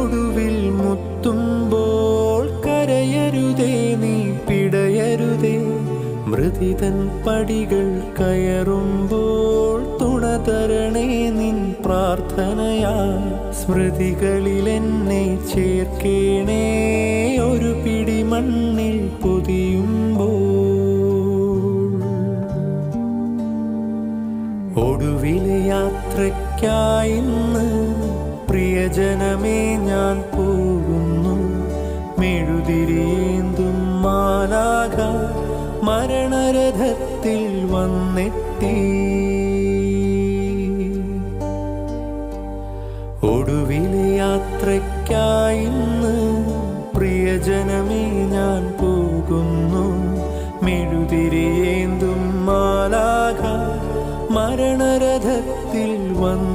ഒടുവിൽ മുത്തുമ്പോൾ കരയരുതേ നീ പിടയരുതേ. മൃതിതൻ പടികൾ കയറുമ്പോൾ തുണതരണേ നിൻ പ്രാർത്ഥനയാ. സ്മൃതികളിൽ എന്നെ ചേർക്കേണേ ഒരു പിടി മണ്ണിൽ പൊതിയുമ്പോൾ. ഒടുവിലെ യാത്രയ്ക്കായിന്ന് പ്രിയജനമേ ഞാൻ പോകുന്നു. മെഴുതിരിയേന്തും മാലാഖ മരണരഥത്തിൽ വന്നെത്തി. ഒടുവിലെ യാത്രയ്ക്കായിന്ന് പ്രിയജനമേ ഞാൻ പോകുന്നു. മെഴുതിരിയേന്തും മാലാഖ മരണരഥത്തിൽ വന്നു.